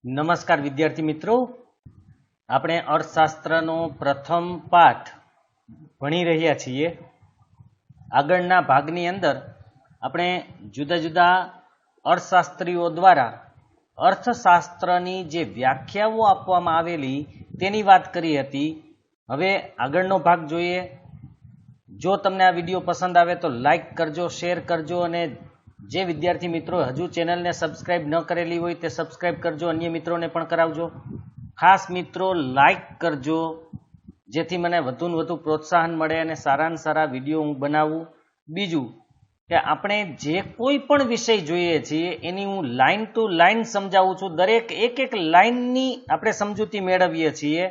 નમસ્કાર વિદ્યાર્થી મિત્રો, આપણે અર્થશાસ્ત્રનો પ્રથમ પાઠ ભણી રહ્યા છીએ. આગળના ભાગની અંદર આપણે જુદા જુદા અર્થશાસ્ત્રીઓ દ્વારા અર્થશાસ્ત્રની જે વ્યાખ્યાઓ આપવામાં આવેલી તેની વાત કરી હતી. હવે આગળનો ભાગ જોઈએ. જો તમને આ વિડીયો પસંદ આવે તો લાઈક કરજો, શેર કરજો અને જે વિદ્યાર્થી મિત્રો હજુ ચેનલને સબસ્ક્રાઇબ ન કરેલી હોય તે સબસ્ક્રાઇબ કરજો, અન્ય મિત્રોને પણ કરાવજો. ખાસ મિત્રો લાઈક કરજો જેથી મને વધુને વધુ પ્રોત્સાહન મળે અને સારામાં સારા વિડીયો હું બનાવું. બીજું કે આપણે જે કોઈ પણ વિષય જોઈએ છીએ એની હું લાઈન ટુ લાઈન સમજાવું છું. દરેક એક લાઈનની આપણે સમજૂતી મેળવીએ છીએ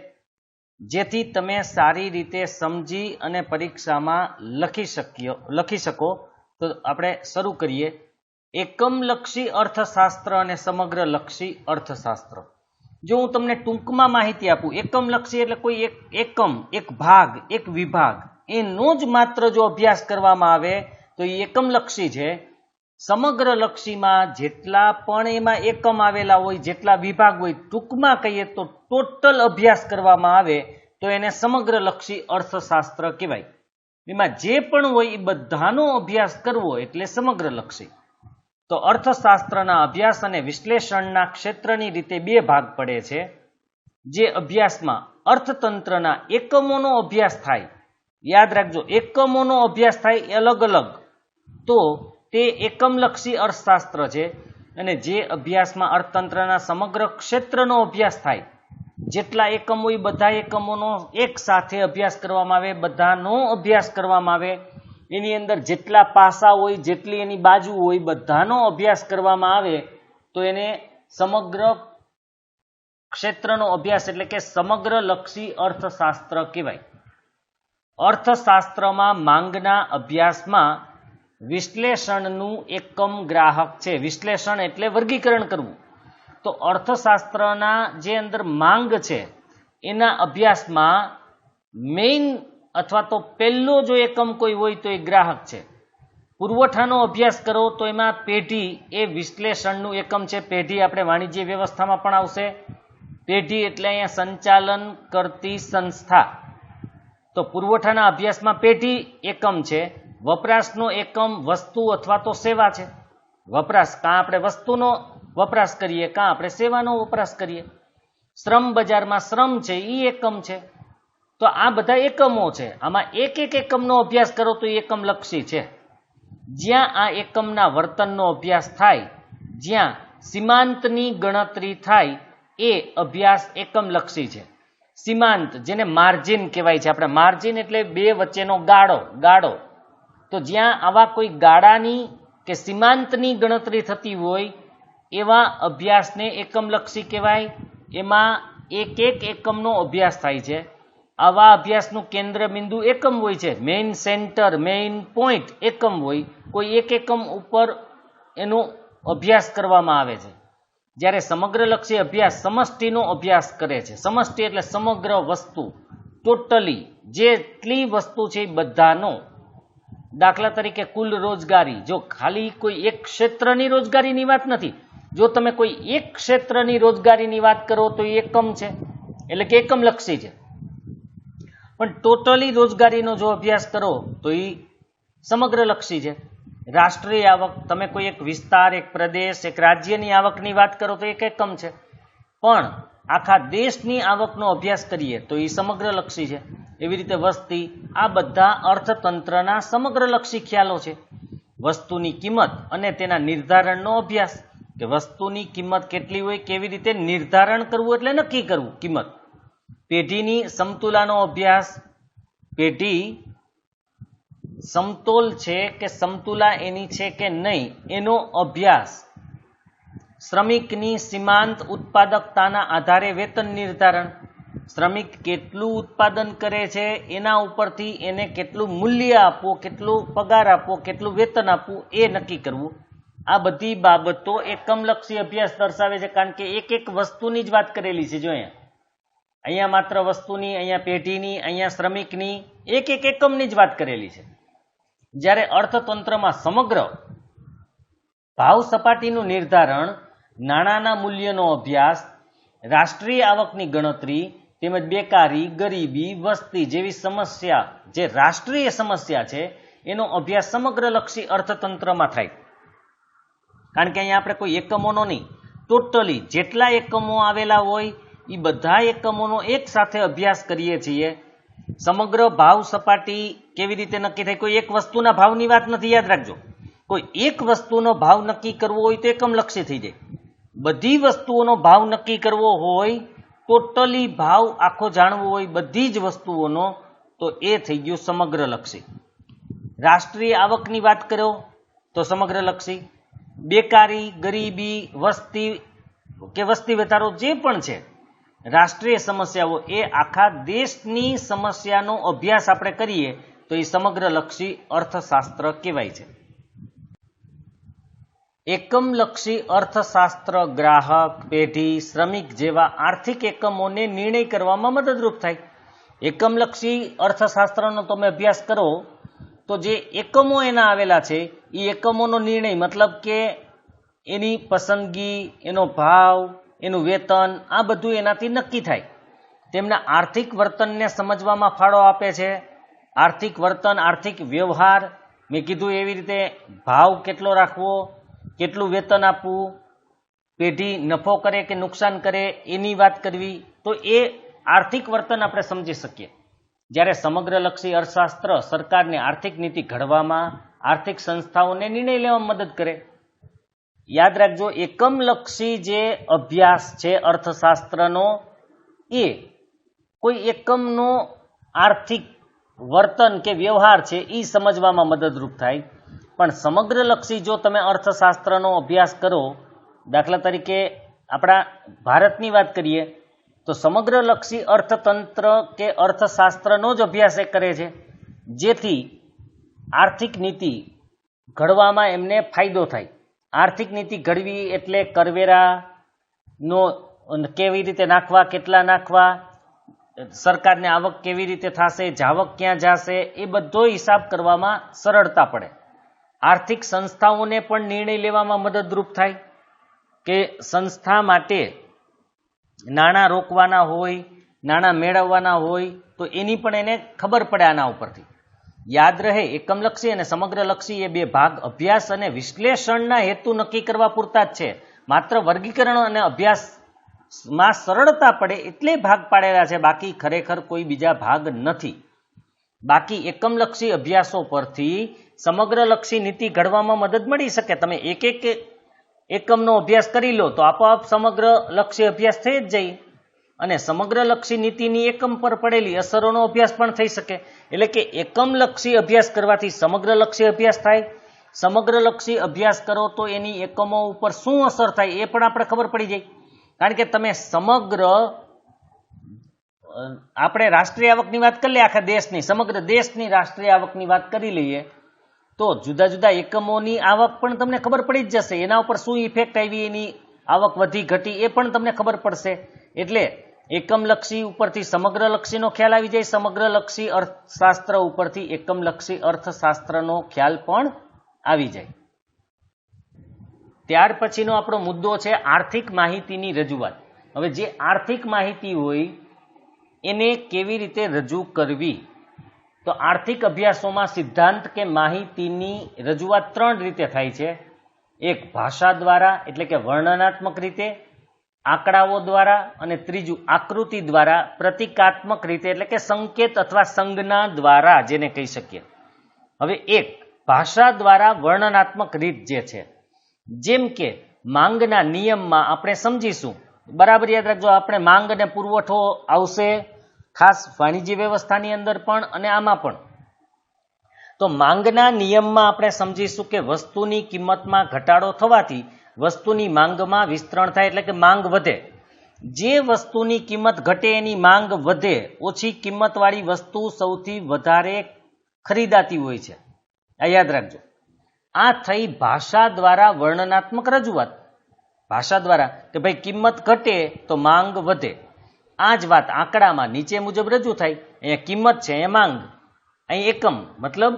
જેથી તમે સારી રીતે સમજી અને પરીક્ષામાં લખી શકો. તો આપણે શરૂ કરીએ. એકમલક્ષી અર્થશાસ્ત્ર અને સમગ્રલક્ષી અર્થશાસ્ત્ર. જો હું તમને ટૂંકમાં માહિતી આપું, એકમલક્ષી એટલે કોઈ એક એકમ, એક ભાગ, એક વિભાગ એનો જ માત્ર જો અભ્યાસ કરવામાં આવે તો એ એકમલક્ષી છે. સમગ્રલક્ષીમાં જેટલા પણ એમાં એકમ આવેલા હોય, જેટલા વિભાગ હોય, ટૂંકમાં કહીએ તો ટોટલ અભ્યાસ કરવામાં આવે તો એને સમગ્રલક્ષી અર્થશાસ્ત્ર કહેવાય. એમાં જે પણ હોય એ બધાનો અભ્યાસ કરવો એટલે સમગ્રલક્ષી. તો અર્થશાસ્ત્રના અભ્યાસ અને વિશ્લેષણના ક્ષેત્રની રીતે બે ભાગ પડે છે. જે અભ્યાસમાં અર્થતંત્રના એકમોનો અભ્યાસ થાય, યાદ રાખજો, એકમોનો અભ્યાસ થાય એ અલગ અલગ, તો તે એકમલક્ષી અર્થશાસ્ત્ર છે. અને જે અભ્યાસમાં અર્થતંત્રના સમગ્ર ક્ષેત્રનો અભ્યાસ થાય, જેટલા એકમ હોય બધા એકમોનો એક સાથે અભ્યાસ કરવામાં આવે, બધાનો અભ્યાસ કરવામાં આવે, એની અંદર જેટલા પાસા હોય, જેટલી એની બાજુ હોય, બધાનો અભ્યાસ કરવામાં આવે તો એને સમગ્ર ક્ષેત્રનો અભ્યાસ એટલે કે સમગ્રલક્ષી અર્થશાસ્ત્ર કહેવાય. અર્થશાસ્ત્રમાં માંગના અભ્યાસમાં વિશ્લેષણનું એકમ ગ્રાહક છે. વિશ્લેષણ એટલે વર્ગીકરણ કરવું. તો અર્થશાસ્ત્રના જે અંદર માંગ છે એના અભ્યાસમાં મેઇન અથવા તો પહેલો જો એકમ કોઈ હોય તો એ ગ્રાહક છે. પુરવઠાનો અભ્યાસ કરો તો એમાં પેઢી એ વિશ્લેષણનું એકમ છે. પેઢી આપણે વાણિજ્ય વ્યવસ્થામાં પણ આવશે. પેઢી એટલે અહીંયા સંચાલન કરતી સંસ્થા. તો પુરવઠાના અભ્યાસમાં પેઢી એકમ છે. વપરાશનો એકમ વસ્તુ અથવા તો સેવા છે. વપરાશ કાં આપણે વસ્તુનો વપરાશ કરીએ, કાં આપણે સેવાનો વપરાશ કરીએ. શ્રમ બજારમાં શ્રમ છે એ એકમ છે. તો આ બધા એકમો છે. આમાં એક એકમનો અભ્યાસ કરો તો એ એકમલક્ષી છે. જ્યાં આ એકમના વર્તનનો અભ્યાસ થાય, જ્યાં સીમાંતની ગણતરી થાય એ અભ્યાસ એકમલક્ષી છે. સીમાંત જેને માર્જિન કહેવાય છે. આપણે માર્જિન એટલે બે વચ્ચેનો ગાળો. તો જ્યાં આવા કોઈ ગાળાની કે સીમાંતની ગણતરી થતી હોય એવા અભ્યાસને એકમલક્ષી કહેવાય. એમાં એક એકમનો અભ્યાસ થાય છે. આવા અભ્યાસનું કેન્દ્ર બિંદુ એકમ હોય છે. મેઇન સેન્ટર, મેઇન પોઈન્ટ એકમ હોય. કોઈ એક એકમ ઉપર એનો અભ્યાસ કરવામાં આવે છે. જ્યારે સમગ્રલક્ષી અભ્યાસ સમષ્ટિનો અભ્યાસ કરે છે. સમષ્ટિ એટલે સમગ્ર વસ્તુ, ટોટલી જેટલી વસ્તુ છે એ બધાનો. દાખલા તરીકે કુલ રોજગારી, જો ખાલી કોઈ એક ક્ષેત્રની રોજગારીની વાત નથી, જો તમે કોઈ એક ક્ષેત્રની રોજગારીની વાત કરો તો એ એકમ છે, એટલે કે એકમલક્ષી છે. પણ ટોટલી રોજગારીનો જો અભ્યાસ કરો તો એ સમગ્રલક્ષી છે. રાષ્ટ્રીય આવક, તમે કોઈ એક વિસ્તાર, એક પ્રદેશ, એક રાજ્યની આવકની વાત કરો તો એક એકમ છે. પણ આખા દેશની આવકનો અભ્યાસ કરીએ તો એ સમગ્રલક્ષી છે. એવી રીતે વસ્તી, આ બધા અર્થતંત્રના સમગ્રલક્ષી ખ્યાલો છે. વસ્તુની કિંમત અને તેના નિર્ધારણનો અભ્યાસ, કે વસ્તુની કિંમત કેટલી હોય, કેવી રીતે નિર્ધારણ કરવું એટલે નક્કી કરવું કિંમત. પેઢીની સમતુલાનો અભ્યાસ, પેઢી સમતોલ છે કે સમતુલા એની છે કે નહીં એનો અભ્યાસ. શ્રમિકની સીમાંત ઉત્પાદકતાના આધારે વેતન નિર્ધારણ. શ્રમિક કેટલું ઉત્પાદન કરે છે એના ઉપરથી એને કેટલું મૂલ્ય આપવું, કેટલું પગાર આપવો, કેટલું વેતન આપવું એ નક્કી કરવું. આ બધી બાબતો એકમલક્ષી અભ્યાસ દર્શાવે છે. કારણ કે એક વસ્તુની જ વાત કરેલી છે. જો અહીંયા માત્ર વસ્તુની, અહીંયા પેઢીની, અહીંયા શ્રમિકની, એક એકમની જ વાત કરેલી છે. જ્યારે અર્થતંત્રમાં સમગ્ર ભાવ સપાટીનું નિર્ધારણ, નાણાંના મૂલ્યનો અભ્યાસ, રાષ્ટ્રીય આવકની ગણતરી તેમજ બેકારી, ગરીબી, વસ્તી જેવી સમસ્યા, જે રાષ્ટ્રીય સમસ્યા છે, એનો અભ્યાસ સમગ્રલક્ષી અર્થતંત્રમાં થાય. કારણ કે અહીંયા આપણે કોઈ એકમોનો નહીં, ટોટલી જેટલા એકમો આવેલા હોય એ બધા એકમોનો એક સાથે અભ્યાસ કરીએ છીએ. સમગ્ર ભાવ સપાટી કેવી રીતે નક્કી થાય? કોઈ એક વસ્તુના ભાવની વાત નથી, યાદ રાખજો. કોઈ એક વસ્તુનો ભાવ નક્કી કરવો હોય તો એકમલક્ષી થઈ જાય. બધી વસ્તુઓનો ભાવ નક્કી કરવો હોય, ટોટલી ભાવ આખો જાણવો હોય બધી જ વસ્તુઓનો, તો એ થઈ ગયું સમગ્રલક્ષી. રાષ્ટ્રીય આવકની વાત કરો તો સમગ્રલક્ષી. બેકારી, ગરીબી, વસ્તી કે વસ્તી વધારો જે પણ છે, રાષ્ટ્રીય સમસ્યાઓ, એ આખા દેશની સમસ્યાનો અભ્યાસ આપણે કરીએ તો એ સમગ્રલક્ષી અર્થશાસ્ત્ર કહેવાય છે. એકમલક્ષી અર્થશાસ્ત્ર ગ્રાહક, પેઢી, શ્રમિક જેવા આર્થિક એકમોને નિર્ણય કરવામાં મદદરૂપ થાય. એકમલક્ષી અર્થશાસ્ત્રનો તમે અભ્યાસ કરો તો જે એકમો એના આવેલા છે એ એકમોનો નિર્ણય, મતલબ કે એની પસંદગી, એનો ભાવ, એનું વેતન, આ બધું એનાથી નક્કી થાય. તેમના આર્થિક વર્તનને સમજવામાં ફાળો આપે છે. આર્થિક વર્તન, આર્થિક વ્યવહાર, મેં કીધું એવી રીતે ભાવ કેટલો રાખવો, કેટલું વેતન આપવું, પેઢી નફો કરે કે નુકસાન કરે એની વાત કરવી, તો એ આર્થિક વર્તન આપણે સમજી શકીએ. જ્યારે સમગ્રલક્ષી અર્થશાસ્ત્ર સરકારને આર્થિક નીતિ ઘડવામાં, આર્થિક સંસ્થાઓને નિર્ણય લેવામાં મદદ કરે. યાદ રાખજો, એકમલક્ષી જે અભ્યાસ છે અર્થશાસ્ત્રનો, એ કોઈ એકમનો આર્થિક વર્તન કે વ્યવહાર છે એ સમજવામાં મદદરૂપ થાય. પણ સમગ્રલક્ષી જો તમે અર્થશાસ્ત્રનો અભ્યાસ કરો, દાખલા તરીકે આપણા ભારતની વાત કરીએ તો સમગ્રલક્ષી અર્થતંત્ર કે અર્થશાસ્ત્રનો જ અભ્યાસ એ કરે છે, જેથી આર્થિક નીતિ ઘડવામાં એમને ફાયદો થાય. આર્થિક નીતિ ઘડવી એટલે કરવેરાનો કેવી રીતે નાખવા, કેટલા નાખવા, સરકારને આવક કેવી રીતે થશે, જાવક ક્યાં જશે, એ બધો હિસાબ કરવામાં સરળતા પડે. આર્થિક સંસ્થાઓને પણ નિર્ણય લેવામાં મદદરૂપ થાય કે સંસ્થા માટે નાણાં રોકવાના હોય, નાણાં મેળવવાના હોય, તો એની પણ એને ખબર પડે આના ઉપરથી. યાદ રહે, એકમલક્ષી અને સમગ્રલક્ષી એ બે ભાગ અભ્યાસ અને વિશ્લેષણના હેતુ નક્કી કરવા પૂરતા જ છે. માત્ર વર્ગીકરણ અને અભ્યાસમાં સરળતા પડે એટલે ભાગ પાડેલા છે, બાકી ખરેખર કોઈ બીજા ભાગ નથી. બાકી એકમલક્ષી અભ્યાસો પરથી સમગ્રલક્ષી નીતિ ઘડવામાં મદદ મળી શકે. તમે એક એક એકમનો અભ્યાસ કરી લો તો આપોઆપ સમગ્રલક્ષી અભ્યાસ થઈ જ જાય, અને સમગ્રલક્ષી નીતિની એકમ પર પડેલી અસરોનો અભ્યાસ પણ થઈ શકે. એટલે કે એકમલક્ષી અભ્યાસ કરવાથી સમગ્રલક્ષી અભ્યાસ થાય. સમગ્રલક્ષી અભ્યાસ કરો તો એની એકમો ઉપર શું અસર થાય એ પણ આપણે ખબર પડી જાય. કારણ કે તમે સમગ્ર, આપણે રાષ્ટ્રીય આવકની વાત કરી લઈએ, આખા દેશની, સમગ્ર દેશની રાષ્ટ્રીય આવકની વાત કરી લઈએ તો જુદા જુદા એકમોની આવક પણ તમને ખબર પડી જ જશે. એના ઉપર શું ઇફેક્ટ આવી, એની આવક વધી ઘટી, એ પણ તમને ખબર પડશે. એટલે એકમલક્ષી ઉપરથી સમગ્રલક્ષીનો ખ્યાલ આવી જાય, સમગ્રલક્ષી અર્થશાસ્ત્ર ઉપરથી એકમલક્ષી અર્થશાસ્ત્રનો ખ્યાલ પણ આવી જાય. ત્યાર પછીનો આપણો મુદ્દો છે આર્થિક માહિતીની રજૂઆત. હવે જે આર્થિક માહિતી હોય એને કેવી રીતે રજૂ કરવી? તો આર્થિક અભ્યાસોમાં સિદ્ધાંત કે માહિતીની રજૂઆત ત્રણ રીતે થાય છે. એક ભાષા દ્વારા, એટલે કે વર્ણનાત્મક રીતે, આંકડાઓ દ્વારા, અને ત્રીજું આકૃતિ દ્વારા, પ્રતિકાત્મક રીતે, એટલે કે સંકેત અથવા સંજ્ઞા દ્વારા, જેને કહી શકીએ. હવે એક ભાષા દ્વારા વર્ણનાત્મક રીત જે છે, જેમ કે માંગના નિયમમાં આપણે સમજીશું, બરાબર યાદ રાખજો, આપણે માંગ અને પુરવઠો આવશે ખાસ વાણિજ્ય વ્યવસ્થાની અંદર પણ અને આમાં પણ. તો માંગના નિયમમાં આપણે સમજીશું કે વસ્તુની કિંમતમાં ઘટાડો થવાથી વસ્તુની માંગમાં વિસ્તરણ થાય, એટલે કે માંગ વધે. જે વસ્તુની કિંમત ઘટે એની માંગ વધે. ઓછી કિંમતવાળી વસ્તુ સૌથી વધારે ખરીદાતી હોય છે, આ યાદ રાખજો. આ થઈ ભાષા દ્વારા વર્ણનાત્મક રજૂઆત. ભાષા દ્વારા કે ભાઈ કિંમત ઘટે તો માંગ વધે. આ જ વાત આંકડામાં નીચે મુજબ રજૂ થાય. અહીંયા કિંમત છે, અહીંયા માંગ, અહીં એકમ, મતલબ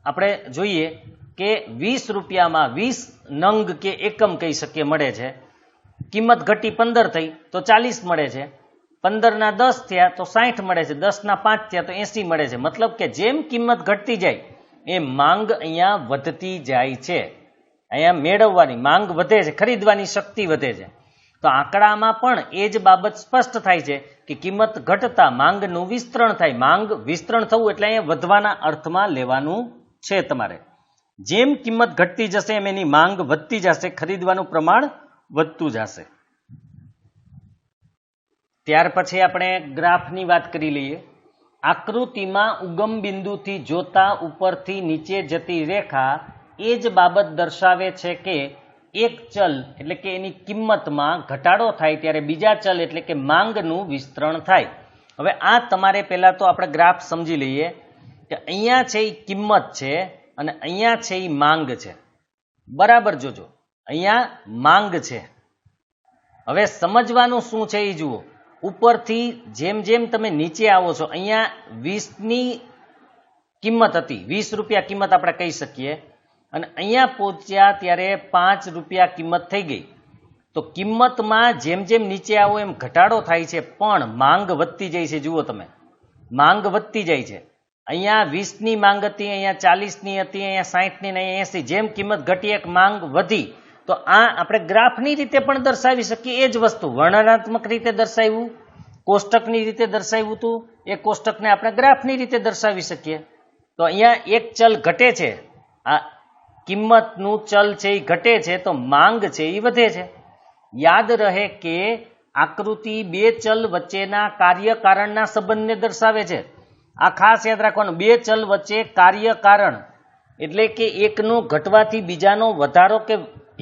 આપણે જોઈએ કે 20 રૂપિયામાં 20 નંગ કે એકમ કહી શકીએ મળે છે, કિંમત ઘટી 15 થઈ તો 40 મળે છે, 15 ના 10 થયા તો 60 મળે છે, 10 ના 5 થયા તો 80 મળે છે. મતલબ કે જેમ કિંમત ઘટતી જાય એ માંગ અહીંયા વધતી જાય છે. અહીંયા મેળવવાની માંગ વધે છે, ખરીદવાની શક્તિ વધે છે. તો આંકડામાં પણ એ જ બાબત સ્પષ્ટ થાય છે કે કિંમત ઘટતા માંગનું વિસ્તરણ થાય. માંગ વિસ્તરણ થવું એટલે અહીંયા વધવાના અર્થમાં લેવાનું છે તમારે. જેમ કિંમત ઘટતી જશે એમ એની માંગ વધતી જશે, ખરીદવાનું પ્રમાણ વધતું જશે. ત્યાર પછી આપણે ગ્રાફની વાત કરી લઈએ. આકૃતિમાં ઉગમ બિંદુથી જોતા ઉપરથી નીચે જતી રેખા એ જ બાબત દર્શાવે છે કે એક ચલ એટલે કે એની કિંમતમાં ઘટાડો થાય ત્યારે બીજા ચલ એટલે કે માંગનું વિસ્તરણ થાય. હવે આ તમારે પહેલા તો આપણે ગ્રાફ સમજી લઈએ કે અહીંયા છે એ કિંમત છે અને અહીંયા છે એ માંગ છે. બરાબર જોજો, અહીંયા માંગ છે. હવે સમજવાનું શું છે એ જુઓ. ઉપરથી જેમ જેમ તમે નીચે આવો છો, અહીંયા 20ની કિંમત હતી, 20 રૂપિયા કિંમત આપણે કહી શકીએ, અને અહીંયા પહોંચ્યા ત્યારે 5 રૂપિયા કિંમત થઈ ગઈ. તો કિંમતમાં જેમ જેમ નીચે આવો એમ ઘટાડો થાય છે, પણ માંગ વધતી જાય છે. જુઓ તમે, માંગ વધતી જાય છે. અહીંયા 20ની માંગ હતી, અહીંયા 40ની હતી, અહીંયા 60ની ને અહીંયા 80. જેમ કિંમત ઘટી એક માંગ વધી. તો આ આપણે ગ્રાફની રીતે પણ દર્શાવી શકીએ. એ જ વસ્તુ વર્ણનાત્મક રીતે દર્શાવ્યું, કોષ્ટકની રીતે દર્શાવ્યું હતું, એ કોષ્ટકને આપણે ગ્રાફની રીતે દર્શાવી શકીએ. તો અહીંયા એક ચલ ઘટે છે, આ કિંમતનું ચલ છે એ ઘટે છે, તો માંગ છે એ વધે છે. યાદ રહે કે આકૃતિ બે ચલ વચ્ચેના કાર્યકારણના સંબંધને દર્શાવે છે. આ ખાસ યાદ રાખવાનું. બે ચલ વચ્ચે કાર્યકારણ એટલે કે એકનો ઘટવાથી બીજાનો વધારો કે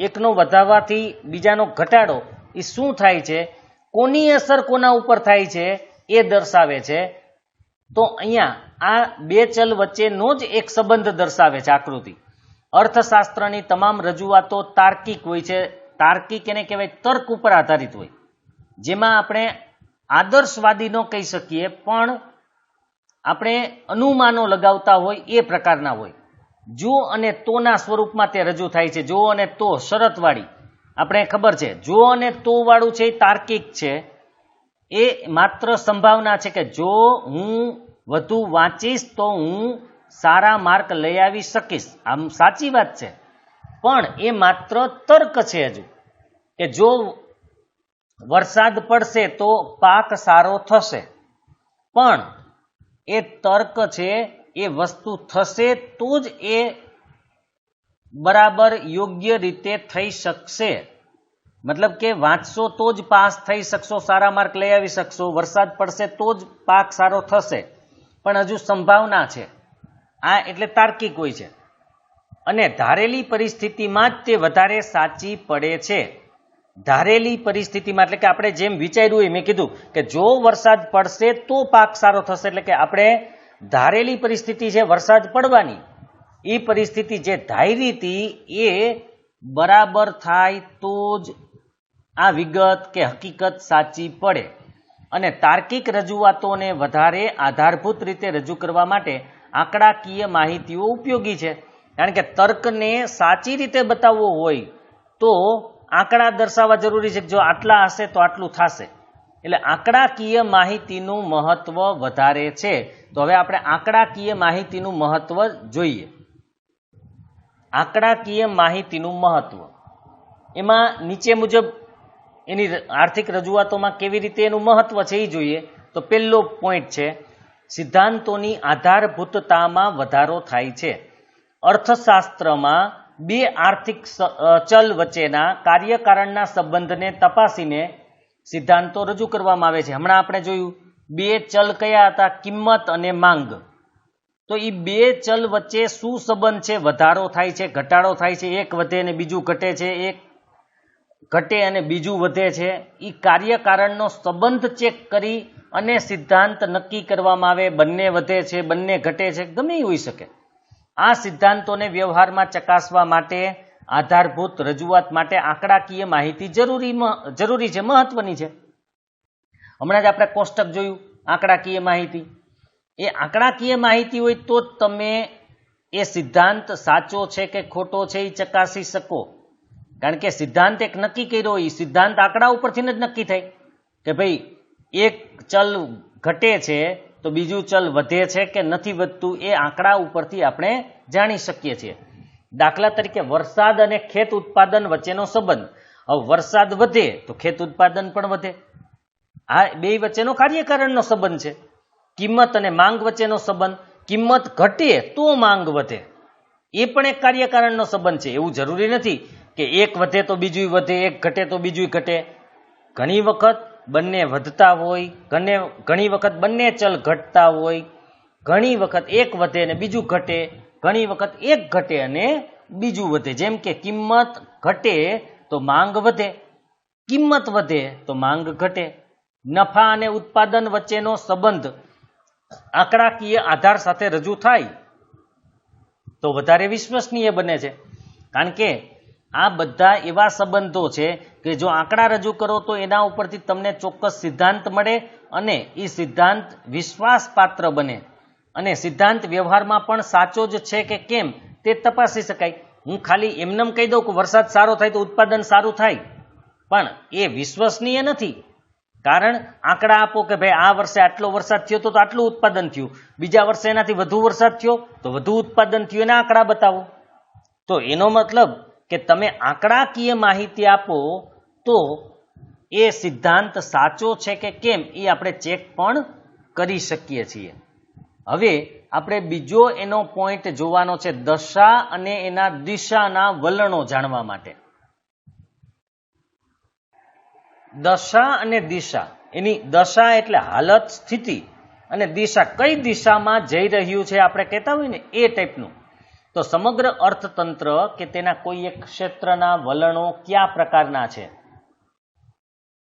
એકનો વધારવાથી બીજાનો ઘટાડો એ શું થાય છે, કોની અસર કોના ઉપર થાય છે એ દર્શાવે છે. તો અહીંયા આ બે ચલ વચ્ચેનો જ એક સંબંધ દર્શાવે છે આકૃતિ. અર્થશાસ્ત્રની તમામ રજૂઆતો તાર્કિક હોય છે. તાર્કિક એને કહેવાય, તર્ક ઉપર આધારિત હોય, જેમાં આપણે આદર્શવાદી ન કહી શકીએ પણ આપણે અનુમાનો લગાવતા હોય એ પ્રકારના હોય. જો અને તોના સ્વરૂપમાં તે રજૂ થાય છે. જો અને તો શરતવાળી આપણે ખબર છે. જો અને તો વાળું છે એ તાર્કિક છે. એ માત્ર સંભાવના છે કે જો હું વધુ વાંચીશ તો હું સારા માર્ક લઈ આવી શકીશ. આમ સાચી વાત છે, પણ એ માત્ર તર્ક છે. હજુ કે જો વરસાદ પડશે તો પાક સારો થશે, પણ એ તર્ક છે. એ વસ્તુ થશે તો જ એ બરાબર યોગ્ય રીતે થઈ શકશે. મતલબ કે વાંચશો તો જ પાસ થઈ શકશો, સારા માર્ક લઈ આવી શકશો. વરસાદ પડશે તો જ પાક સારો થશે, પણ હજુ સંભાવના છે. આ એટલે તાર્કિક હોય છે. અને ધારેલી પરિસ્થિતિમાં જ તે વધારે સાચી પડે છે. ધારેલી પરિસ્થિતિમાં એટલે કે આપણે જેમ વિચાર્યું હોય, મેં કીધું કે જો વરસાદ પડશે તો પાક સારો થશે, એટલે કે આપણે ધારેલી પરિસ્થિતિ છે વરસાદ પડવાની, એ પરિસ્થિતિ જે ધારી હતી એ બરાબર થાય તો જ આ વિગત કે હકીકત સાચી પડે. અને તાર્કિક રજૂઆતોને વધારે આધારભૂત રીતે રજૂ કરવા માટે આંકડાકીય માહિતીઓ ઉપયોગી છે. કારણ કે તર્કને સાચી રીતે બતાવવો હોય તો આંકડા દર્શાવવા જરૂરી છે. જો આટલા હશે તો આટલું થશે. એટલે આંકડાકીય માહિતીનું મહત્વ વધારે છે. તો હવે આપણે આંકડાકીય માહિતીનું મહત્વ જોઈએ. આંકડાકીય માહિતીનું મહત્વ એમાં નીચે મુજબ એની આર્થિક રજૂઆતોમાં કેવી રીતે એનું મહત્વ છે એ જોઈએ. તો પહેલો પોઈન્ટ છે, સિદ્ધાંતોની આધારભૂતતામાં વધારો થાય છે. અર્થશાસ્ત્રમાં બે આર્થિક ચલ વચ્ચેના કાર્યકારણના સંબંધને તપાસીને સિદ્ધાંતો રજૂ કરવામાં આવે છે. હમણાં આપણે જોયું બે ચલ કયા હતા, કિંમત અને માંગ. તો એ બે ચલ વચ્ચે શું સંબંધ છે, વધારો થાય છે, ઘટાડો થાય છે, એક વધે અને બીજું ઘટે છે, એક ઘટે અને બીજું વધે છે. એ કાર્યકારણનો સંબંધ ચેક કરી અને સિદ્ધાંત નક્કી કરવામાં આવે. બંને વધે છે, બંને ઘટે છે, ગમે એ હોઈ શકે. આ સિદ્ધાંતોને વ્યવહારમાં ચકાસવા માટે આધારભૂત રજૂઆત માટે આંકડાકીય માહિતી જરૂરી છે, મહત્વની છે. હમણાં જ આપણે કોષ્ટક જોયું આંકડાકીય માહિતી. એ આંકડાકીય માહિતી હોય તો તમે એ સિદ્ધાંત સાચો છે કે ખોટો છે એ ચકાસી શકો. કારણ કે સિદ્ધાંત એક નક્કી કર્યો, એ સિદ્ધાંત આંકડા ઉપરથી જ નક્કી થાય કે ભાઈ એક ચલ ઘટે છે તો બીજું ચલ વધે છે કે નથી વધતું, એ આંકડા ઉપરથી આપણે જાણી શકીએ છીએ. દાખલા તરીકે વરસાદ અને ખેત ઉત્પાદન વચ્ચેનો સંબંધ. હવે વરસાદ વધે તો ખેત ઉત્પાદન પણ વધે. આ બે વચ્ચેનો કાર્યકારણનો સંબંધ છે. કિંમત અને માંગ વચ્ચેનો સંબંધ, કિંમત ઘટે તો માંગ વધે, એ પણ એક કાર્યકારણનો સંબંધ છે. એવું જરૂરી નથી કે એક વધે તો બીજું વધે, એક ઘટે તો બીજું ઘટે. ઘણી વખત બંને વધતા હોય, ઘણી વખત બંને ચલ ઘટતા હોય, ઘણી વખત એક વધે અને બીજું ઘટે, ઘણી વખત એક ઘટે અને બીજું વધે. જેમ કે કિંમત ઘટે તો માંગ વધે, કિંમત વધે તો માંગ ઘટે. નફા અને ઉત્પાદન વચ્ચેનો સંબંધ આંકડાકીય આધાર સાથે રજૂ થાય તો વધારે વિશ્વસનીય બને છે. કારણ કે આ બધા એવા સંબંધો છે કે જો આંકડા રજૂ કરો તો એના ઉપરથી તમને ચોક્કસ સિદ્ધાંત મળે અને એ સિદ્ધાંત વિશ્વાસપાત્ર બને અને સિદ્ધાંત વ્યવહારમાં પણ સાચો જ છે કે કેમ તે તપાસી શકાય. હું ખાલી એમનેમ કહી દઉં કે વરસાદ સારો થાય તો ઉત્પાદન સારું થાય, પણ એ વિશ્વસનીય નથી. કારણ આંકડા આપો કે ભાઈ આ વર્ષે આટલો વરસાદ થયો તો આટલું ઉત્પાદન થયું, બીજા વર્ષે એનાથી વધુ વરસાદ થયો તો વધુ ઉત્પાદન થયું, એના આંકડા બતાવો. તો એનો મતલબ કે તમે આંકડાકીય માહિતી આપો તો એ સિદ્ધાંત સાચો છે કે કેમ એ આપણે ચેક પણ કરી શકીએ છીએ. હવે આપણે બીજો એનો પોઈન્ટ જોવાનો છે, દશા અને એના દિશાના વલણો જાણવા માટે. દશા અને દિશા, એની દશા એટલે હાલત, સ્થિતિ, અને દિશા કઈ દિશામાં જઈ રહ્યું છે આપણે કહેતા હોય ને એ ટાઈપનું. તો સમગ્ર અર્થતંત્ર કે તેના કોઈ એક ક્ષેત્રના વલણો કયા પ્રકારના છે,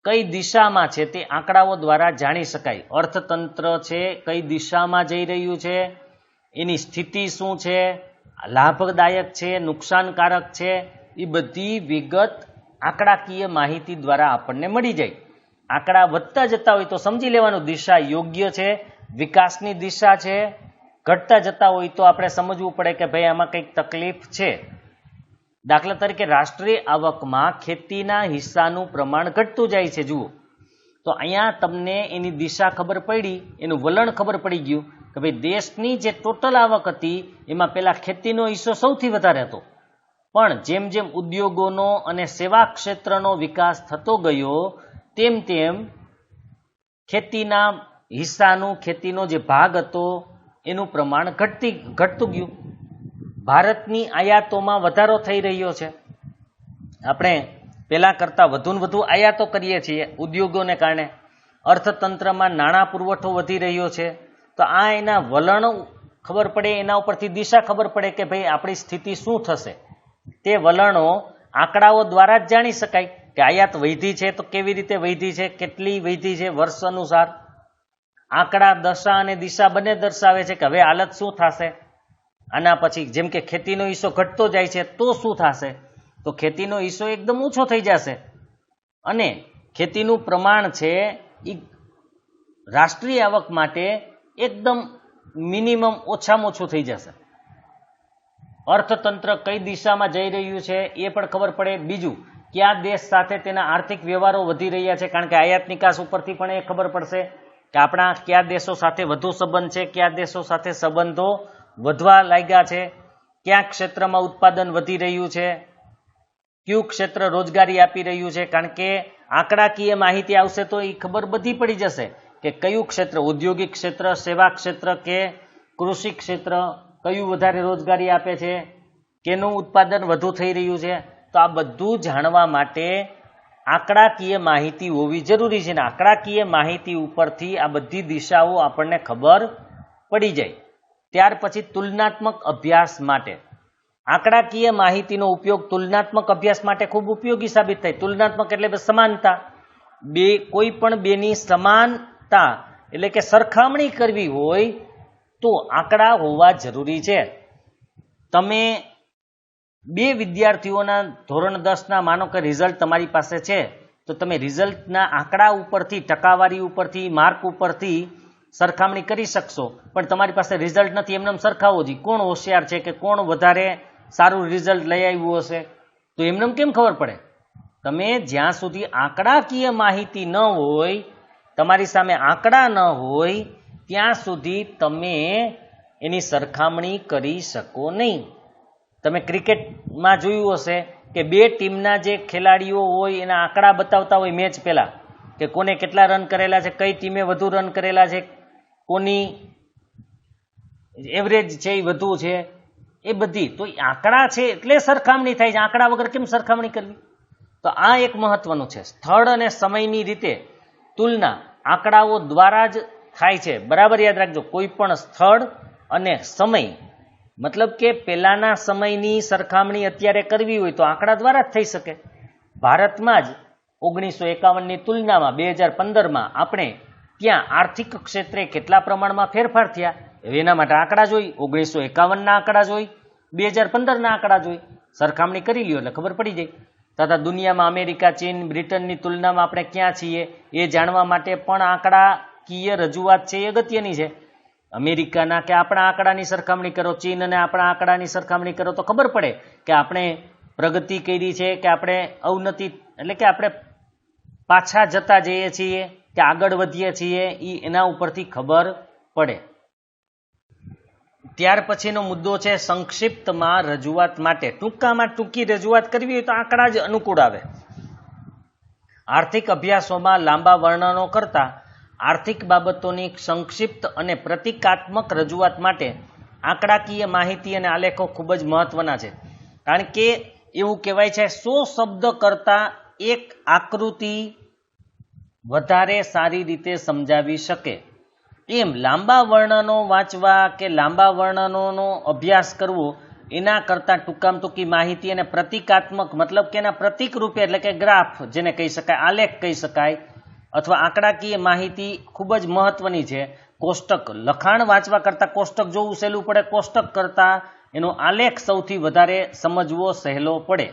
કઈ દિશામાં છે તે આંકડાઓ દ્વારા જાણી શકાય. અર્થતંત્ર છે કઈ દિશામાં જઈ રહ્યું છે, એની સ્થિતિ શું છે, લાભદાયક છે, નુકસાનકારક છે, એ બધી વિગત આંકડાકીય માહિતી દ્વારા આપણને મળી જાય. આંકડા વધતા જતા હોય તો સમજી લેવાનું દિશા યોગ્ય છે, વિકાસની દિશા છે. ઘટતા જતા હોય તો આપણે સમજવું પડે કે ભાઈ આમાં કંઈક તકલીફ છે. દાખલા તરીકે રાષ્ટ્રીય આવકમાં ખેતીના હિસ્સાનું પ્રમાણ ઘટતું જાય છે. જુઓ તો અહીંયા તમને એની દિશા ખબર પડી, એનું વલણ ખબર પડી ગયું કે ભાઈ દેશની જે ટોટલ આવક હતી એમાં પેલા ખેતીનો હિસ્સો સૌથી વધારે હતો, પણ જેમ જેમ ઉદ્યોગોનો અને સેવા ક્ષેત્રનો વિકાસ થતો ગયો તેમ તેમ ખેતીના હિસ્સાનું, ખેતીનો જે ભાગ હતો એનું પ્રમાણ ઘટતું ગયું. ભારતની આયાતોમાં વધારો થઈ રહ્યો છે. આપણે પહેલા કરતાં વધુ ને વધુ આયાતો કરીએ છીએ ઉદ્યોગોને કારણે. અર્થતંત્રમાં નાણાં પુરવઠો વધી રહ્યો છે. તો આ એના વલણો ખબર પડે, એના ઉપરથી દિશા ખબર પડે કે ભાઈ આપણી સ્થિતિ શું થશે. તે વલણો આંકડાઓ દ્વારા જ જાણી શકાય કે આયાત વધી છે તો કેવી રીતે વધી છે, કેટલી વધી છે વર્ષ અનુસાર. આંકડા દશા અને દિશા બંને દર્શાવે છે કે હવે હાલત શું થશે આના પછી. જેમ કે ખેતીનો હિસ્સો ઘટતો જાય છે તો શું થશે, તો ખેતીનો હિસ્સો એકદમ ઓછો થઈ જશે અને ખેતીનું પ્રમાણ છે એ રાષ્ટ્રીય આવક માટે એકદમ મિનિમમ ઓછામાં ઓછું થઈ જશે. અર્થતંત્ર કઈ દિશામાં જઈ રહ્યું છે એ પણ ખબર પડે. બીજું, કયા દેશ સાથે તેના આર્થિક વ્યવહારો વધી રહ્યા છે, કારણ કે આયાત નિકાસ ઉપરથી પણ એ ખબર પડશે કે આપણા કયા દેશો સાથે વધુ સંબંધ છે, કયા દેશો સાથે સંબંધો વધવા લાગ્યા છે, કયા ક્ષેત્રમાં ઉત્પાદન વધી રહ્યું છે, કયું ક્ષેત્ર રોજગારી આપી રહ્યું છે. કારણ કે આંકડાકીય માહિતી આવશે તો એ ખબર બધી પડી જશે કે કયું ક્ષેત્ર, ઔદ્યોગિક ક્ષેત્ર, સેવા ક્ષેત્ર કે કૃષિ ક્ષેત્ર કયું વધારે રોજગારી આપે છે, કેનું ઉત્પાદન વધુ થઈ રહ્યું છે. તો આ બધું જાણવા માટે આંકડાકીય માહિતી હોવી જરૂરી છે. ને આંકડાકીય માહિતી ઉપરથી આ બધી દિશાઓ આપણને ખબર પડી જાય. ત્યાર પછી તુલનાત્મક અભ્યાસ માટે આંકડાકીય માહિતીનો ઉપયોગ તુલનાત્મક અભ્યાસ માટે ખૂબ ઉપયોગી સાબિત થાય. તુલનાત્મક એટલે સમાનતા, કોઈ પણ બેની સમાનતા એટલે કે સરખામણી કરવી હોય તો આંકડા હોવા જરૂરી છે. તમે બે વિદ્યાર્થીઓના ધોરણ 10ના માનો કે રિઝલ્ટ તમારી પાસે છે તો તમે રિઝલ્ટના આંકડા ઉપરથી, ટકાવારી ઉપરથી, માર્ક ઉપરથી સરખામણી કરી શકશો, પણ તમારી પાસે રિઝલ્ટ નથી. એમને સરખાવો જ કોણ હોશિયાર છે કે કોણ વધારે સારું રિઝલ્ટ લઈ આવ્યું હશે. તો એમને કેમ ખબર પડે? તમે જ્યાં સુધી આંકડાકીય માહિતી ન હોય, તમારી સામે આંકડા ન હોય, ત્યાં સુધી તમે એની સરખામણી કરી શકો નહીં. તમે ક્રિકેટમાં જોયું હશે કે બે ટીમના જે ખેલાડીઓ હોય એના આંકડા બતાવતા હોય મેચ પહેલા, કે કોને કેટલા રન કરેલા છે, કઈ ટીમે વધુ રન કરેલા છે, કોની એવરેજ છે એ વધુ છે, એ બધી તો આંકડા છે એટલે સરખામણી થાય છે. આંકડા વગર કેમ સરખામણી કરવી? તો આ એક મહત્વનું છે. સ્થળ અને સમયની રીતે તુલના આંકડાઓ દ્વારા જ થાય છે. બરાબર યાદ રાખજો, કોઈ પણ સ્થળ અને સમય, મતલબ કે પહેલાના સમયની સરખામણી અત્યારે કરવી હોય તો આંકડા દ્વારા જ થઈ શકે. ભારતમાં જ 1951ની તુલનામાં 2015માં આપણે ત્યાં આર્થિક ક્ષેત્રે કેટલા પ્રમાણમાં ફેરફાર થયા એના માટે આંકડા જોઈ. 1951ના આંકડા જોઈ, 2015ના આંકડા જોઈ, સરખામણી કરી લ્યો એટલે ખબર પડી જાય. તથા દુનિયામાં અમેરિકા, ચીન, બ્રિટનની તુલનામાં આપણે ક્યાં છીએ એ જાણવા માટે પણ આંકડાકીય રજૂઆત છે એ અગત્યની છે. અમેરિકાના કે આપણા આંકડાની સરખામણી કરો, ચીન અને આપણા આંકડાની સરખામણી કરો તો ખબર પડે કે આપણે પ્રગતિ કરી છે કે આપણે અવનતિ, એટલે કે આપણે પાછા જતા જઈએ છીએ કે આગળ વધીએ છીએ, એના ઉપરથી ખબર પડે. ત્યાર પછીનો મુદ્દો છે સંક્ષિપ્તમાં રજૂઆત માટે. ટૂંકામાં ટૂંકી રજૂઆત કરવી હોય તો આંકડા જ અનુકૂળ આવે. આર્થિક અભ્યાસોમાં લાંબા વર્ણનો કરતા આર્થિક બાબતોની સંક્ષિપ્ત અને પ્રતિકાત્મક રજૂઆત માટે આંકડાકીય માહિતી અને આલેખો ખૂબ જ મહત્વના છે. કારણ કે એવું કહેવાય છે 100 શબ્દ કરતાં એક આકૃતિ વધારે સારી રીતે સમજાવી શકે. એમ લાંબા વર્ણનો વાંચવા કે લાંબા વર્ણનોનો અભ્યાસ કરવો એના કરતાં ટૂંકામાં ટૂંકી માહિતી અને પ્રતિકાત્મક, મતલબ કે એના પ્રતિક રૂપે, એટલે કે ગ્રાફ જેને કહી શકાય, આલેખ કહી શકાય, અથવા આંકડાકીય માહિતી ખૂબ જ મહત્વની છે. કોષ્ટક લખાણ વાંચવા કરતાં કોષ્ટક જોવું સહેલું પડે, કોષ્ટક કરતાં એનો આલેખ સૌથી વધારે સમજવો સહેલો પડે.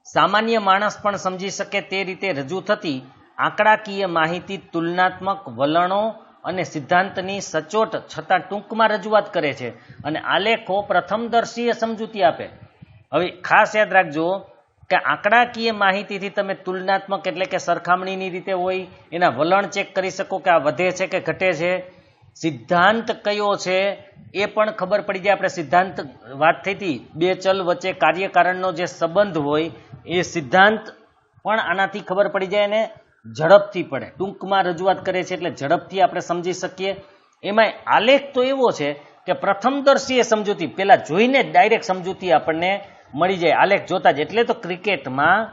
સામાન્ય માણસ પણ સમજી શકે તે રીતે રજૂ થતી આંકડાકીય માહિતી તુલનાત્મક વલણો અને સિદ્ધાંતની સચોટ છતાં ટૂંકમાં રજૂઆત કરે છે અને આલેખો પ્રથમદર્શીય સમજૂતી આપે. હવે ખાસ યાદ રાખજો કે આંકડાકીય માહિતીથી તમે તુલનાત્મક, એટલે કે સરખામણીની રીતે હોય, એના વલણ ચેક કરી શકો કે આ વધે છે કે ઘટે છે. સિદ્ધાંત કયો છે એ પણ ખબર પડી જાય. આપણે સિદ્ધાંત વાત થઈ હતી, બે ચલ વચ્ચે કાર્યકારણનો જે સંબંધ હોય એ સિદ્ધાંત પણ આનાથી ખબર પડી જાય અને ઝડપથી પડે. ટૂંકમાં રજૂઆત કરે છે એટલે ઝડપથી આપણે સમજી શકીએ. એમાંય આલેખ તો એવો છે કે પ્રથમદર્શીય સમજૂતી, પેલા જોઈને ડાયરેક્ટ સમજૂતી આપણને મળી જાય આલેખ જોતા જ. એટલે તો ક્રિકેટમાં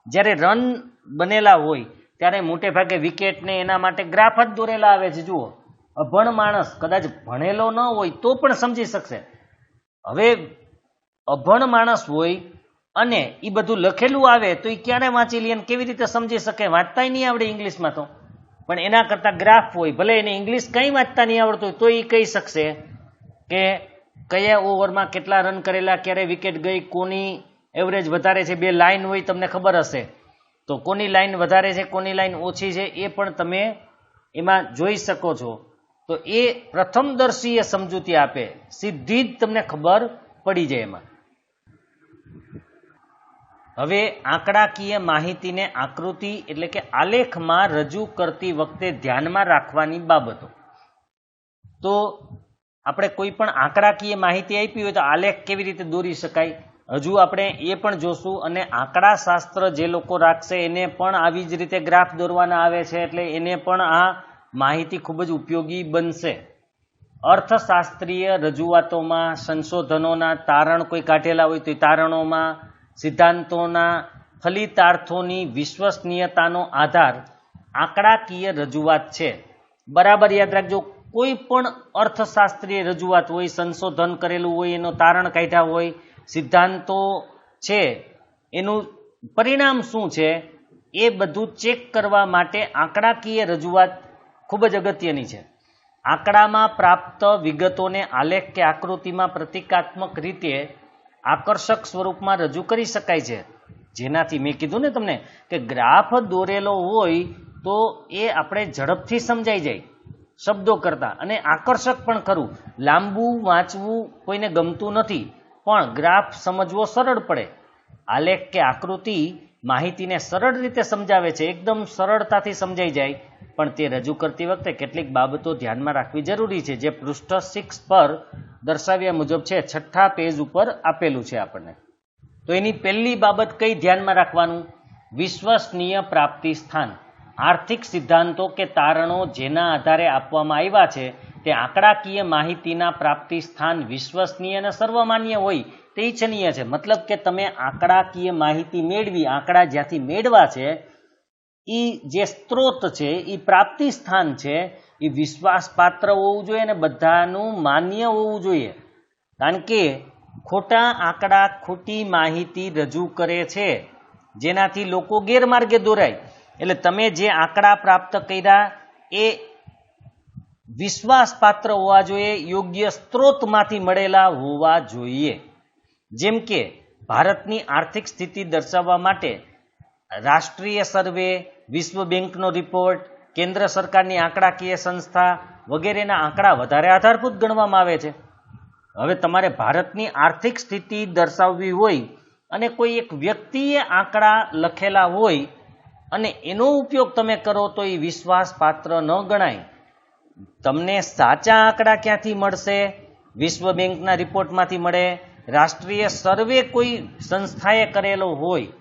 જ્યારે રન બનેલા હોય ત્યારે મોટે ભાગે વિકેટને એના માટે ગ્રાફ જ દોરેલા આવે છે. જુઓ, અભણ માણસ કદાચ ભણેલો ન હોય તો પણ સમજી શકશે. હવે અભણ માણસ હોય અને એ બધું લખેલું આવે તો એ ક્યારે વાંચી લે, કેવી રીતે સમજી શકે? વાંચતાય નહીં આવડે ઇંગ્લિશમાં તો. પણ એના કરતાં ગ્રાફ હોય, ભલે એને ઇંગ્લિશ કંઈ વાંચતા નહીં આવડતું હોય તો એ કહી શકશે કે કયા ઓવરમાં કેટલા રન કરેલા, ક્યારે વિકેટ ગઈ, કોની એવરેજ વધારે છે. બે લાઈન હોય, તમને ખબર હશે તો કોની લાઈન વધારે છે, કોની લાઈન ઓછી છે, એ પણ તમે એમાં જોઈ શકો છો. તો એ પ્રથમદર્શીય સમજૂતી આપે, સીધી જ તમને ખબર પડી જાય એમાં. હવે આંકડાકીય માહિતીને આકૃતિ, એટલે કે આલેખમાં રજૂ કરતી વખતે ધ્યાનમાં રાખવાની બાબતો. તો આપણે કોઈ પણ આંકડાકીય માહિતી આપી હોય તો આલેખ કેવી રીતે દોરી શકાય હજુ આપણે એ પણ જોશું. અને આંકડા શાસ્ત્ર જે લોકો રાખશે એને પણ આવી જ રીતે ગ્રાફ દોરવાના આવે છે, એટલે એને પણ આ માહિતી ખૂબ જ ઉપયોગી બનશે. અર્થશાસ્ત્રીય રજૂઆતોમાં સંશોધનોના તારણ કોઈ કાઢેલા હોય તો એ તારણોમાં સિદ્ધાંતોના ફલિતાર્થોની વિશ્વસનીયતાનો આધાર આંકડાકીય રજૂઆત છે. બરાબર યાદ રાખજો, કોઈ પણ અર્થશાસ્ત્રીય રજૂઆત હોય, સંશોધન કરેલું હોય, એનો તારણ કાઢ્યા હોય, સિદ્ધાંતો છે, એનું પરિણામ શું છે એ બધું ચેક કરવા માટે આંકડાકીય રજૂઆત ખૂબ જ અગત્યની છે. આંકડામાં પ્રાપ્ત વિગતોને આલેખ કે આકૃતિમાં પ્રતિકાત્મક રીતે આકર્ષક સ્વરૂપમાં રજૂ કરી શકાય છે. જેનાથી મેં કીધું ને તમને કે ગ્રાફ દોરેલો હોય તો એ આપણે ઝડપથી સમજાઈ જાય શબ્દો કરતાં, અને આકર્ષક પણ ખરું. લાંબુ વાંચવું કોઈને ગમતું નથી, પણ ગ્રાફ સમજવો સરળ પડે. આલેખ કે આકૃતિ માહિતીને સરળ રીતે સમજાવે છે, એકદમ સરળતાથી સમજાઈ જાય, પણ તે રજૂ કરતી વખતે કેટલીક બાબતો ધ્યાનમાં રાખવી જરૂરી છે, જે પૃષ્ઠ 6 પર દર્શાવ્યા મુજબ છે. 6થા પેજ ઉપર આપેલું છે આપણને. તો એની પહેલી બાબત કઈ ધ્યાનમાં રાખવાનું? વિશ્વસનીય પ્રાપ્તિ સ્થાન. આર્થિક સિદ્ધાંતો કે તારણો જેના આધારે આપવામાં આવ્યા છે તે આંકડાકીય માહિતીના પ્રાપ્તિ સ્થાન વિશ્વસનીય અને સર્વમાન્ય હોય તે ઈચ્છનીય છે. મતલબ કે તમે આંકડાકીય માહિતી મેળવી, આંકડા જ્યાંથી મેળવા છે એ જે સ્ત્રોત છે, એ પ્રાપ્તિ સ્થાન છે, એ વિશ્વાસપાત્ર હોવું જોઈએ અને બધાનું માન્ય હોવું જોઈએ. કારણ કે ખોટા આંકડા ખોટી માહિતી રજૂ કરે છે, જેનાથી લોકો ગેરમાર્ગે દોરાય. એટલે તમે જે આંકડા પ્રાપ્ત કર્યા એ વિશ્વાસપાત્ર હોવા જોઈએ, યોગ્ય સ્ત્રોતમાંથી મળેલા હોવા જોઈએ. જેમ કે ભારતની આર્થિક સ્થિતિ દર્શાવવા માટે રાષ્ટ્રીય સર્વે, વિશ્વ બેંકનો રિપોર્ટ, કેન્દ્ર સરકારની આંકડાકીય સંસ્થા વગેરેના આંકડા વધારે આધારભૂત ગણવામાં આવે છે. હવે તમારે ભારતની આર્થિક સ્થિતિ દર્શાવવી હોય અને કોઈ એક વ્યક્તિએ આંકડા લખેલા હોય અને એનો ઉપયોગ તમે કરો તો એ વિશ્વાસપાત્ર ન ગણાય. તમને સાચા આંકડા ક્યાંથી મળશે? વિશ્વ બેંકના રિપોર્ટમાંથી મળે, રાષ્ટ્રીય સર્વે કોઈ સંસ્થાએ કરેલો હોય,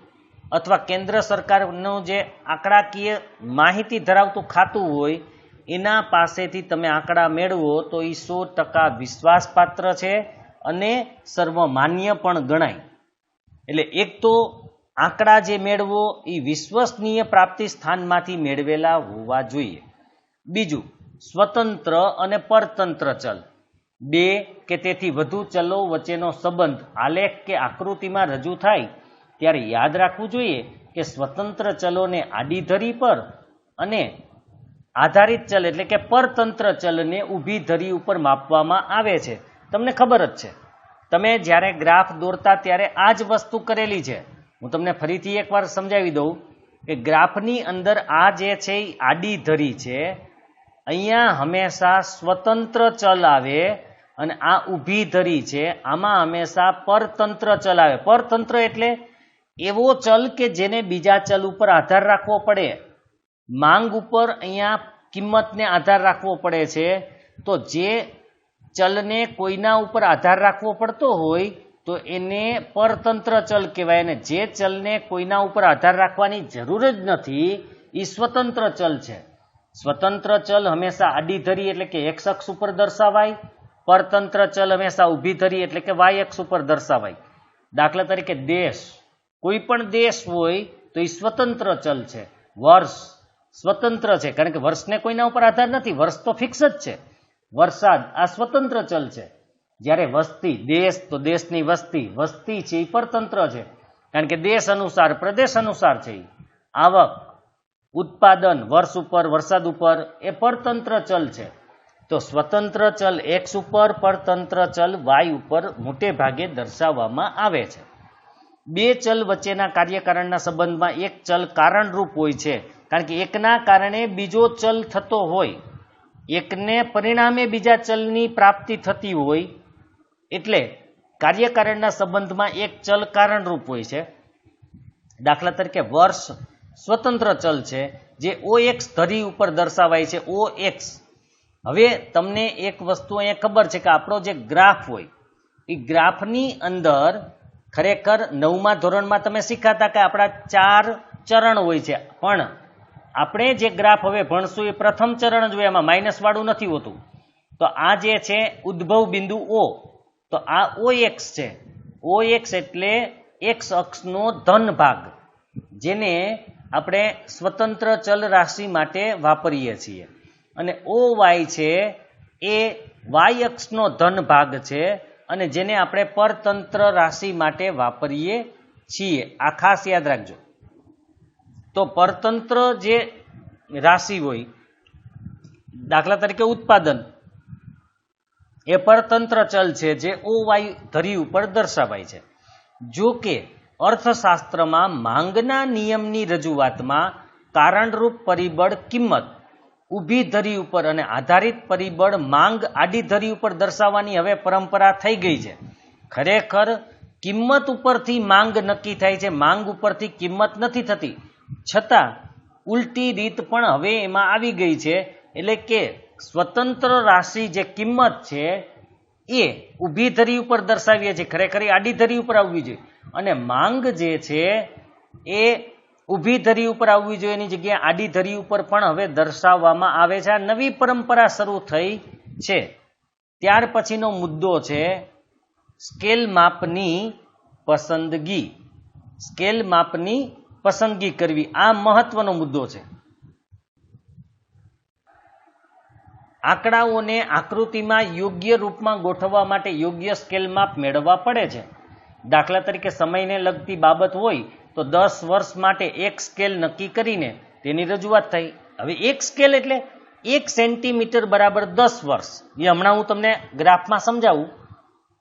અથવા કેન્દ્ર સરકારનું જે આંકડાકીય માહિતી ધરાવતું ખાતું હોય એના પાસેથી તમે આંકડા મેળવો તો એ 100% વિશ્વાસપાત્ર છે અને સર્વમાન્ય પણ ગણાય. એટલે એક તો આંકડા જે મેળવો એ વિશ્વસનીય પ્રાપ્તિ સ્થાનમાંથી મેળવેલા હોવા જોઈએ. બીજું, સ્વતંત્ર અને પરતંત્ર ચલ. 2 કે તેથી વધુ ચલો વચ્ચેનો સંબંધ આલેખ કે આકૃતિમાં રજૂ થાય ત્યારે યાદ રાખવું જોઈએ કે સ્વતંત્ર ચલોને આડી ધરી પર અને આધારિત ચલ એટલે કે પરતંત્ર ચલને ઊભી ધરી ઉપર માપવામાં આવે છે. તમને ખબર જ છે, તમે જ્યારે ગ્રાફ દોરતા ત્યારે આ જ વસ્તુ કરેલી છે. હું તમને ફરીથી એકવાર સમજાવી દઉં કે ગ્રાફની અંદર આ જે છે એ આડી ધરી છે, અહીંયા હંમેશા સ્વતંત્ર ચલ આવે અને આ ઊભી ધરી છે, આમાં હંમેશા પરતંત્ર ચલ આવે. પરતંત્ર એટલે એવો ચલ કે જેને બીજા ચલ ઉપર આધાર રાખવો પડે. માંગ ઉપર અહીંયા કિંમતને આધાર રાખવો પડે છે. તો જે ચલને કોઈના ઉપર આધાર રાખવો પડતો હોય તો એને પરતંત્ર ચલ કહેવાય, અને જે ચલને કોઈના ઉપર આધાર રાખવાની જરૂર જ નથી એ સ્વતંત્ર ચલ છે. સ્વતંત્ર ચલ હંમેશા આડી ધરી એટલે કે એક્સ અક્ષ ઉપર દર્શાવાય, પરતંત્ર ચલ હંમેશા ઊભી ધરી એટલે કે વાય અક્ષ ઉપર દર્શાવાય. દાખલા તરીકે દેશ, કોઈ પણ દેશ હોય તો એ સ્વતંત્ર ચલ છે. વર્ષ સ્વતંત્ર છે, કારણ કે વર્ષને કોઈના ઉપર આધાર નથી, વર્ષ તો ફિક્સ જ છે. વરસાદ આ સ્વતંત્ર ચલ છે. જ્યારે વસ્તી, દેશ તો દેશની વસ્તી, વસ્તી છે એ પરતંત્ર છે, કારણ કે દેશ અનુસાર પ્રદેશ અનુસાર છે. આવક, ઉત્પાદન વર્ષ ઉપર વરસાદ ઉપર એ પરતંત્ર ચલ છે. તો સ્વતંત્ર ચલ એક્સ ઉપર, પરતંત્ર ચલ વાય ઉપર મોટે ભાગે દર્શાવવામાં આવે છે. 2 ચલ વચ્ચેના કાર્યકારણના સંબંધમાં એક ચલ કારણરૂપ હોય છે, કારણ કે એકના કારણે બીજો ચલ થતો હોય, એકને પરિણામે બીજા ચલની પ્રાપ્તિ થતી હોય, એટલે કાર્યકારણના સંબંધમાં એક ચલ કારણરૂપ હોય છે. દાખલા તરીકે વર્ષ સ્વતંત્ર ચલ છે, જે OX ધરી ઉપર દર્શાવાય છે, OX. હવે તમને એક વસ્તુ અહીંયા ખબર છે કે આપણો જે ગ્રાફ હોય એ ગ્રાફની અંદર ખરેખર 9મા ધોરણમાં તમે શીખાતા કે આપણા 4 ચરણ હોય છે, પણ આપણે જે ગ્રાફ હવે ભણશું એ પ્રથમ ચરણ જ હોય, એમાં માઇનસ વાળું નથી હોતું. તો આ જે છે ઉદ્ભવ બિંદુ O, તો આ OX છે. OX એટલે એક્સ અક્ષનો ધન ભાગ, જેને આપણે સ્વતંત્ર ચલ રાશિ માટે વાપરીએ છીએ. અને OY છે એ વાય અક્ષનો ધન ભાગ છે અને જેને આપણે પરતંત્ર રાશિ માટે વાપરીએ છીએ. આ ખાસ યાદ રાખજો. તો પરતંત્ર જે રાશિ હોય, દાખલા તરીકે ઉત્પાદન, એ પરતંત્ર ચલ છે જે OY ધરી ઉપર દર્શાવાય છે. જો કે અર્થશાસ્ત્રમાં માંગના નિયમની રજૂઆતમાં કારણરૂપ પરિબળ કિંમત ઊભી ધરી ઉપર અને આધારિત પરિબળ માંગ આડી ધરી ઉપર દર્શાવવાની હવે પરંપરા થઈ ગઈ છે. ખરેખર કિંમત ઉપરથી માંગ નક્કી થાય છે, માંગ ઉપરથી કિંમત નથી થતી. છતાં ઉલટી રીત પણ હવે એમાં આવી ગઈ છે, એટલે કે સ્વતંત્ર રાશિ જે કિંમત છે એ ઊભી ધરી ઉપર દર્શાવીએ છીએ, ખરેખર આડી ધરી ઉપર આવવી જોઈએ, અને માંગ જે છે એ ઊભી ધરી ઉપર આવવી જોઈએ, એની જગ્યાએ આડી ધરી ઉપર પણ હવે દર્શાવવામાં આવે છે. આ નવી પરંપરા શરૂ થઈ છે. ત્યાર પછીનો મુદ્દો છે સ્કેલ માપની પસંદગી. સ્કેલ માપની પસંદગી કરવી, આ મહત્વનો મુદ્દો છે. આંકડાઓને આકૃતિમાં યોગ્ય રૂપમાં ગોઠવવા માટે યોગ્ય સ્કેલ માપ મેળવવા પડે છે. દાખલા તરીકે સમયને લગતી બાબત હોય તો 10 વર્ષ માટે એક સ્કેલ નક્કી કરીને તેની રજૂઆત થઈ. હવે એક સ્કેલ એટલે 1 સેન્ટીમીટર બરાબર 10 વર્ષ. એ હમણાં હું તમને ગ્રાફમાં સમજાવું.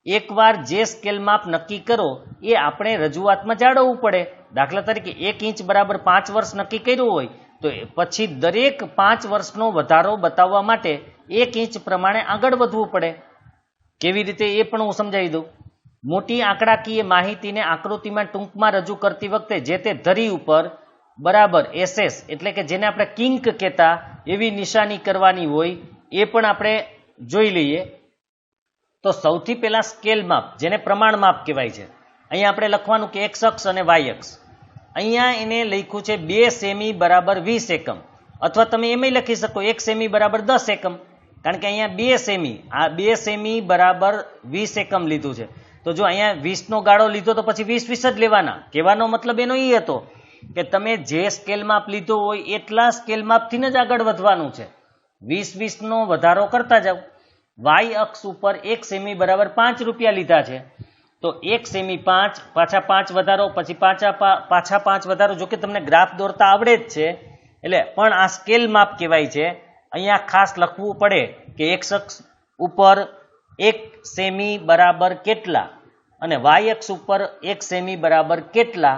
એકવાર જે સ્કેલ માપ નક્કી કરો એ આપણે રજૂઆતમાં જાળવવું પડે. દાખલા તરીકે 1 ઇંચ બરાબર 5 વર્ષ નક્કી કર્યું હોય તો પછી દરેક 5 વર્ષનો વધારો બતાવવા માટે 1 ઇંચ પ્રમાણે આગળ વધવું પડે. કેવી રીતે એ પણ હું સમજાવી દઉં. મોટી આંકડાકીય માહિતીને આકૃતિમાં ટૂંકમાં રજૂ કરતી વખતે જે તે ધરી ઉપર બરાબર SS એટલે કે જેને આપણે કિંક કહેતા એવી નિશાની કરવાની હોય, એ પણ આપણે જોઈ લઈએ. તો સૌથી પહેલા સ્કેલ માપ, જેને પ્રમાણ માપ કહેવાય છે, અહીંયા આપણે લખવાનું કે x અક્ષ અને y અક્ષ. અહીંયા એને લખ્યું છે 2 સેમી બરાબર 20 એકમ, અથવા તમે એમ લખી શકો 1 સેમી બરાબર 10 એકમ, કારણ કે અહીંયા 2 સેમી, આ 2 સેમી બરાબર 20 એકમ લીધું છે. તો જો અહીંયા 20 નો ગાળો લીધો તો પછી 20 જ લેવાના. કહેવાનો મતલબ એનો એ હતો કે તમે જે સ્કેલ માપ લીધો હોય એટલા સ્કેલ માપથી જ આગળ વધવાનું છે. 20 નો વધારો કરતા જાઓ. y અક્ષ ઉપર 1 સેમી બરાબર 5 રૂપિયા લીધા છે, તો 1 સેમી 5, પાછા 5 વધારો, પછી પાછા 5 વધારો. જો કે તમને ગ્રાફ દોરતા આવડે જ છે, એટલે પણ આ સ્કેલ માપ કહેવાય છે. અહીંયા ખાસ લખવું પડે કે x અક્ષ ઉપર 1 સેમી બરાબર કેટલા અને y અક્ષ ઉપર 1 સેમી બરાબર કેટલા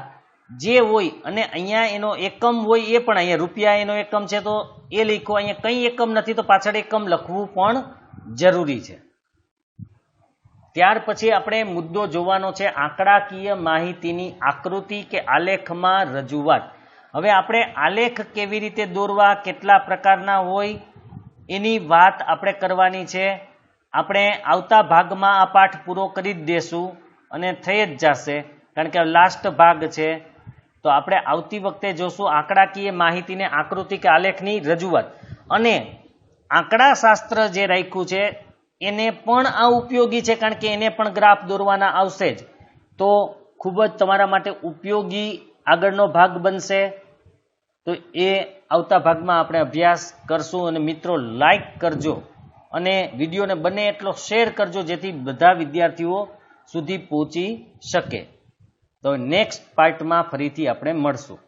જે હોય, અને અહીંયા એનો એકમ હોય એ પણ અહીંયા રૂપિયા એનો એકમ છે તો એ લખો. અહીંયા કંઈ એકમ નથી તો પાછળ એકમ લખવું પણ જરૂરી છે. ત્યાર પછી આપણે મુદ્દો જોવાનો છે આંકડાકીય માહિતીની આકૃતિ કે આલેખમાં રજૂઆત. હવે આપણે આલેખ કેવી રીતે દોરવા, કેટલા પ્રકારના હોય એની વાત આપણે કરવાની છે. આપણે આવતા ભાગમાં આ પાઠ પૂરો કરી જ દેશું અને થઈ જ જશે, કારણ કે લાસ્ટ ભાગ છે. તો આપણે આવતી વખતે જોશું આંકડાકીય માહિતીને આકૃતિ કે આલેખની રજૂઆત. અને આંકડા શાસ્ત્ર જે રાખ્યું છે એને પણ આ ઉપયોગી છે, કારણ કે એને પણ ગ્રાફ દોરવાના આવશે જ. તો ખૂબ જ તમારા માટે ઉપયોગી આગળનો ભાગ બનશે. તો એ આવતા ભાગમાં આપણે અભ્યાસ કરશું. અને મિત્રો લાઈક કરજો અને વિડીયોને બને એટલો શેર કરજો, જેથી બધા વિદ્યાર્થીઓ સુધી પહોંચી શકે. તો નેક્સ્ટ પાર્ટમાં ફરીથી આપણે મળશું.